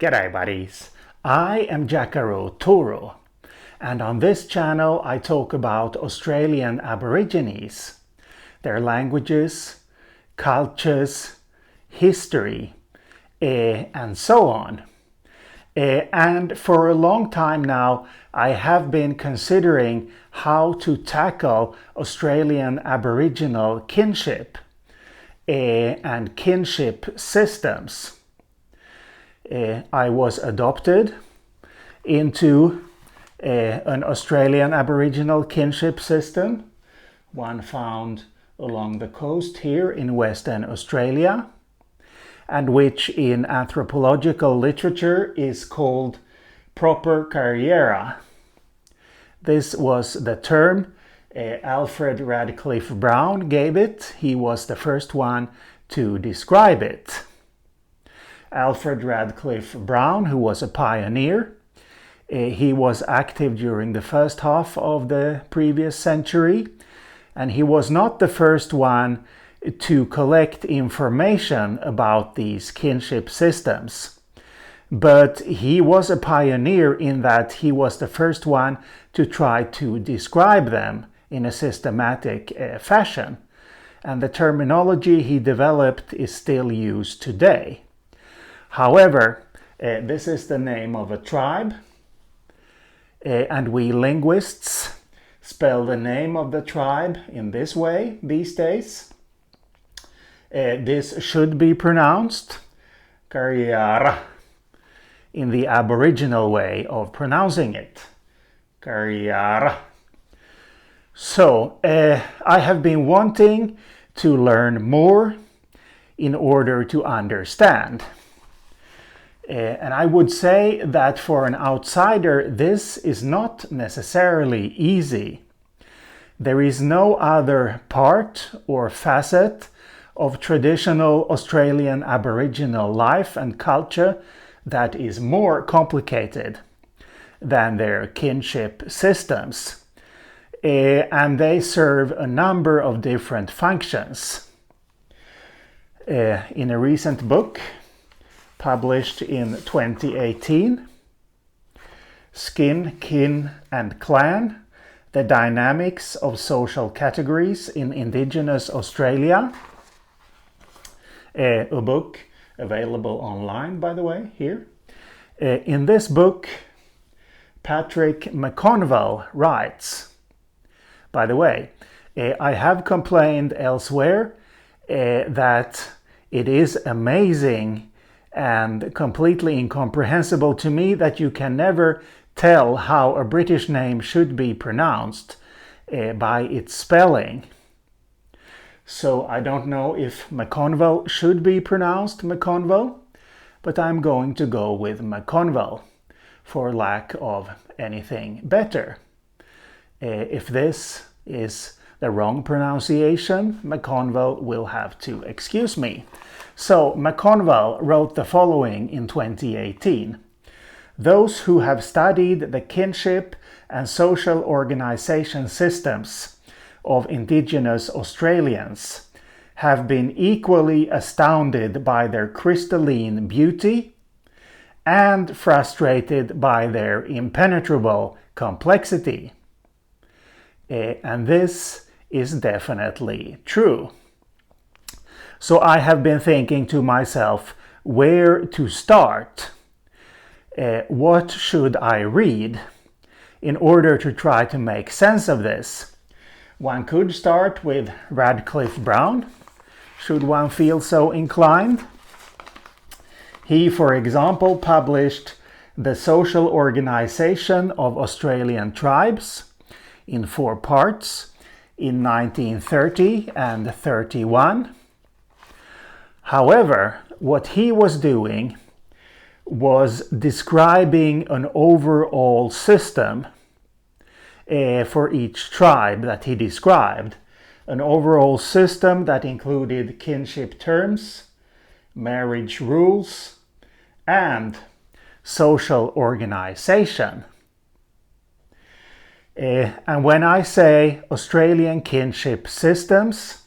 G'day buddies, I am Jacaro Toro, and on this channel I talk about Australian Aborigines, their languages, cultures, history, and so on. And for a long time now I have been considering how to tackle Australian Aboriginal kinship and kinship systems. I was adopted into an Australian Aboriginal kinship system, one found along the coast here in Western Australia, and which in anthropological literature is called proper carriera. This was the term Alfred Radcliffe Brown gave it. He was the first one to describe it. Alfred Radcliffe Brown, who was a pioneer, he was active during the first half of the previous century, and he was not the first one to collect information about these kinship systems. But he was a pioneer in that he was the first one to try to describe them in a systematic fashion. And the terminology he developed is still used today. However, this is the name of a tribe, and we linguists spell the name of the tribe in this way these days. This should be pronounced Kariyara in the Aboriginal way of pronouncing it. Kariyara. So, I have been wanting to learn more in order to understand. And I would say that for an outsider, this is not necessarily easy. There is no other part or facet of traditional Australian Aboriginal life and culture that is more complicated than their kinship systems. And they serve a number of different functions. In a recent book, published in 2018, Skin, Kin and Clan, The Dynamics of Social Categories in Indigenous Australia. A book available online, by the way, here. In this book, Patrick McConville writes, by the way, I have complained elsewhere that it is amazing and completely incomprehensible to me that you can never tell how a British name should be pronounced by its spelling. So I don't know if McConville should be pronounced McConville, but I'm going to go with McConville for lack of anything better. If this is the wrong pronunciation, McConville will have to excuse me. So McConville wrote the following in 2018. Those who have studied the kinship and social organization systems of Indigenous Australians have been equally astounded by their crystalline beauty and frustrated by their impenetrable complexity. And this is definitely true. So I have been thinking to myself, where to start? What should I read in order to try to make sense of this? One could start with Radcliffe Brown, should one feel so inclined. He, for example, published The Social Organization of Australian Tribes in 4 parts in 1930 and 31. However, what he was doing was describing an overall system for each tribe that he described. An overall system that included kinship terms, marriage rules, and social organization. And when I say Australian kinship systems,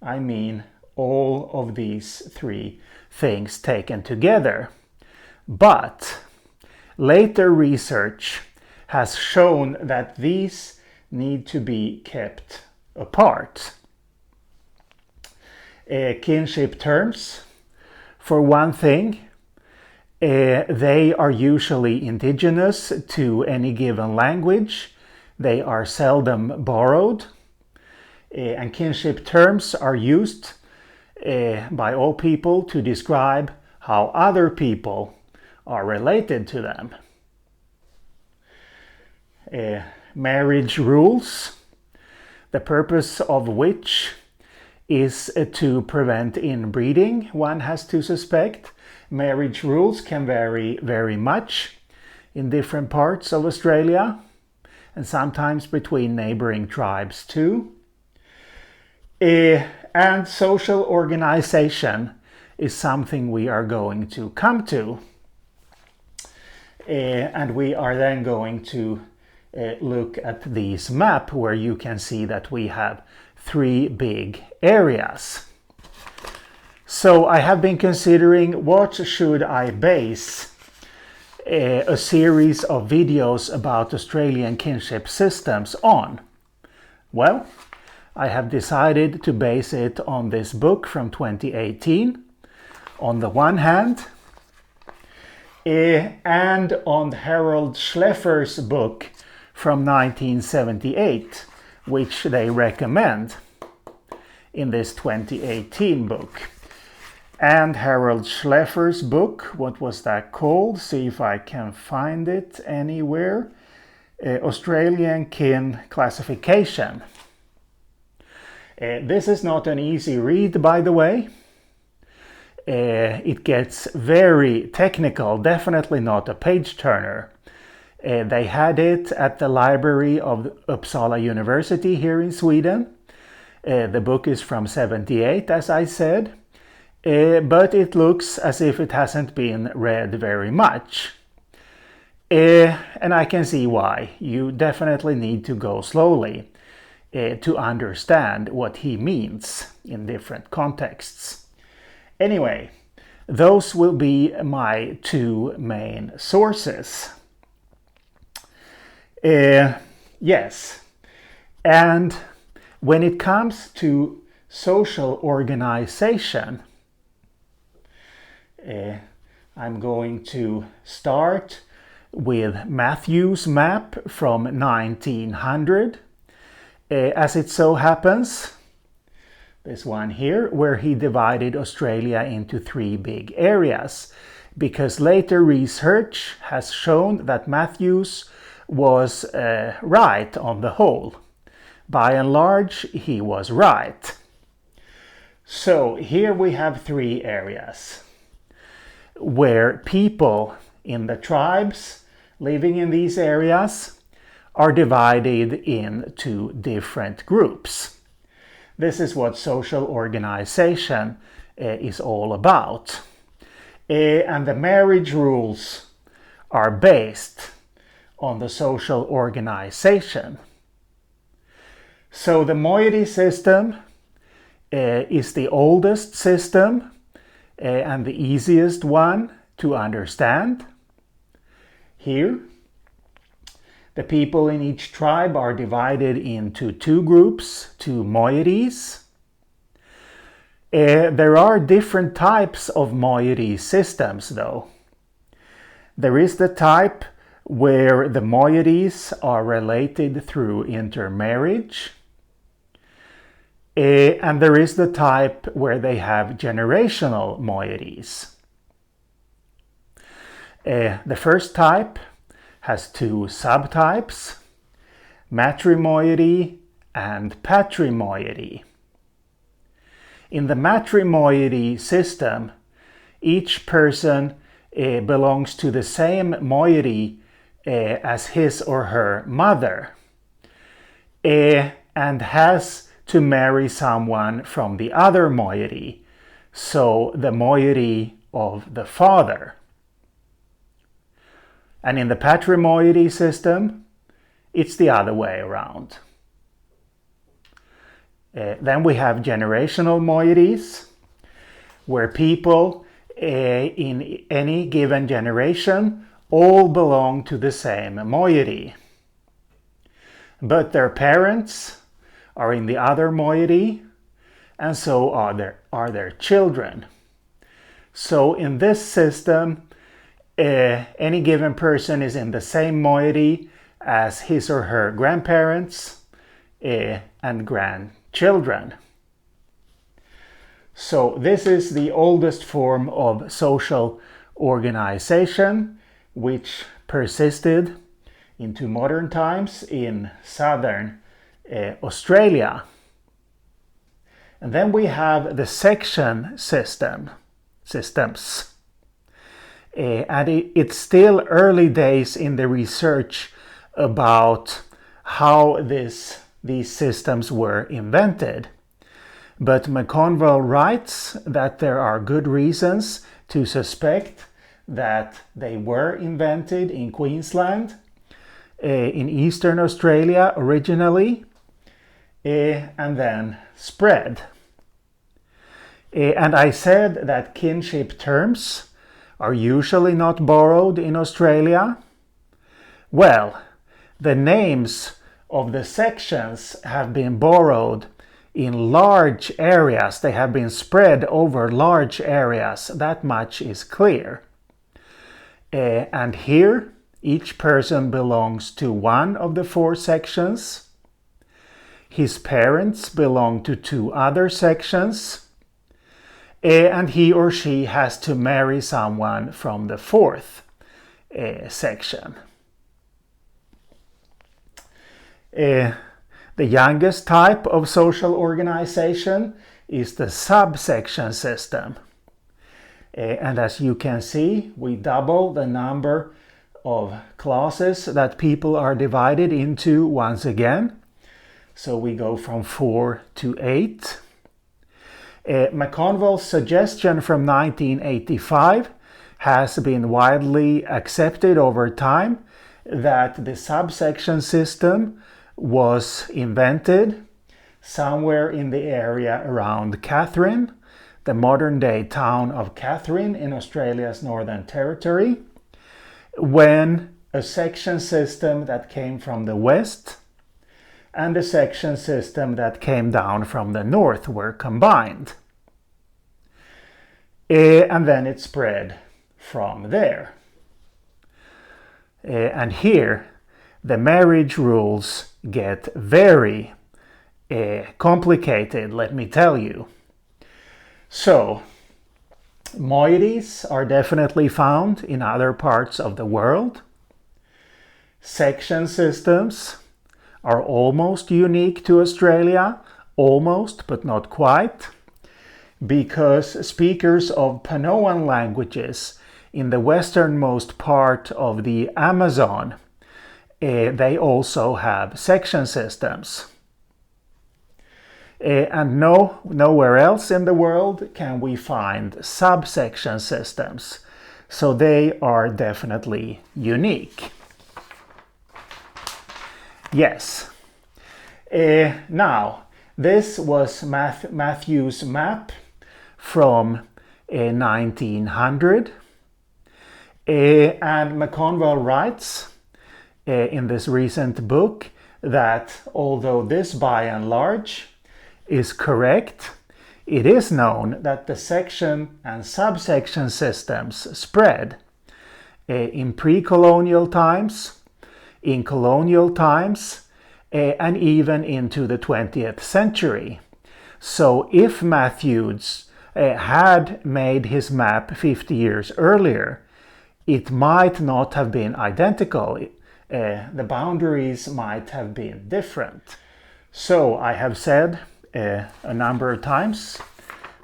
I mean all of these 3 things taken together. But later research has shown that these need to be kept apart. Kinship terms, for one thing, they are usually indigenous to any given language. They are seldom borrowed. And kinship terms are used by all people to describe how other people are related to them. Marriage rules, the purpose of which is to prevent inbreeding, one has to suspect. Marriage rules can vary very much in different parts of Australia, and sometimes between neighboring tribes too. And social organization is something we are going to come to. And we are then going to look at this map where you can see that we have 3 big areas. So I have been considering what should I base a series of videos about Australian kinship systems on. Well, I have decided to base it on this book from 2018 on the one hand, and on Harold Schleffer's book from 1978, which they recommend in this 2018 book. And Harold Schleffer's book, what was that called? See if I can find it anywhere. Australian Kin Classification. This is not an easy read, by the way. It gets very technical, definitely not a page-turner. They had it at the library of Uppsala University here in Sweden. The book is from 78, as I said, but it looks as if it hasn't been read very much. And I can see why. You definitely need to go slowly to understand what he means in different contexts. Anyway, those will be my 2 main sources. Yes, and when it comes to social organization, I'm going to start with Matthew's map from 1900. As it so happens, this one here, where he divided Australia into 3 big areas, because later research has shown that Matthews was right on the whole. By and large, he was right. So here we have 3 areas where people in the tribes living in these areas are divided into different groups. This is what social organization is all about. And the marriage rules are based on the social organization. So the Moiety system is the oldest system and the easiest one to understand. Here, the people in each tribe are divided into 2 groups, 2 moieties. There are different types of moiety systems though. There is the type where the moieties are related through intermarriage. And there is the type where they have generational moieties. The first type has 2 subtypes, matrimoiety and patrimoiety. In the matrimoiety system, each person belongs to the same moiety as his or her mother, and has to marry someone from the other moiety, so the moiety of the father. And in the patrimoiety system, it's the other way around. Then we have generational moieties, where people in any given generation all belong to the same moiety. But their parents are in the other moiety, and so are their children. So in this system, any given person is in the same moiety as his or her grandparents and grandchildren. So this is the oldest form of social organization, which persisted into modern times in southern Australia. And then we have the section systems. And it's still early days in the research about how these systems were invented. But McConville writes that there are good reasons to suspect that they were invented in Queensland, in Eastern Australia originally, and then spread. And I said that kinship terms are usually not borrowed in Australia. Well, the names of the sections have been borrowed in large areas. They have been spread over large areas. That much is clear. And here, each person belongs to one of the 4 sections. His parents belong to 2 other sections. And he or she has to marry someone from the 4th section. The youngest type of social organization is the subsection system. And as you can see, we double the number of classes that people are divided into once again. So we go from 4 to 8. McConville's suggestion from 1985 has been widely accepted over time that the subsection system was invented somewhere in the area around Katherine, the modern-day town of Katherine in Australia's Northern Territory, when a section system that came from the west and a section system that came down from the north were combined. And then it spread from there. And here the marriage rules get very complicated, let me tell you. So, moieties are definitely found in other parts of the world. Section systems are almost unique to Australia, almost, but not quite, because speakers of Panoan languages in the westernmost part of the Amazon, they also have section systems. And nowhere else in the world can we find subsection systems. So they are definitely unique. Yes. Now, this was Matthew's map from 1900. And McConville writes in this recent book that although this by and large is correct, it is known that the section and subsection systems spread in pre-colonial times, in colonial times, and even into the 20th century. So if Matthews had made his map 50 years earlier, it might not have been identical. The boundaries might have been different. So I have said a number of times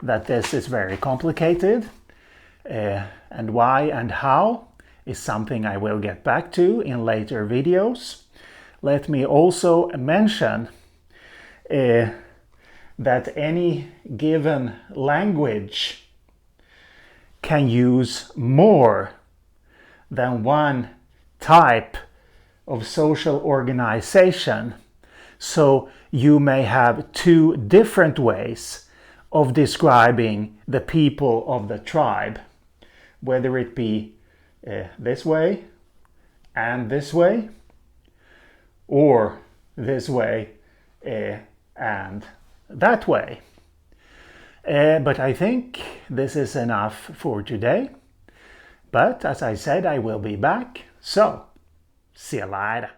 that this is very complicated, and why and how is something I will get back to in later videos. Let me also mention that any given language can use more than one type of social organization. So you may have 2 different ways of describing the people of the tribe. whether it be this way and this way, or this way and that way. But I think this is enough for today. But as I said, I will be back. So, see you later.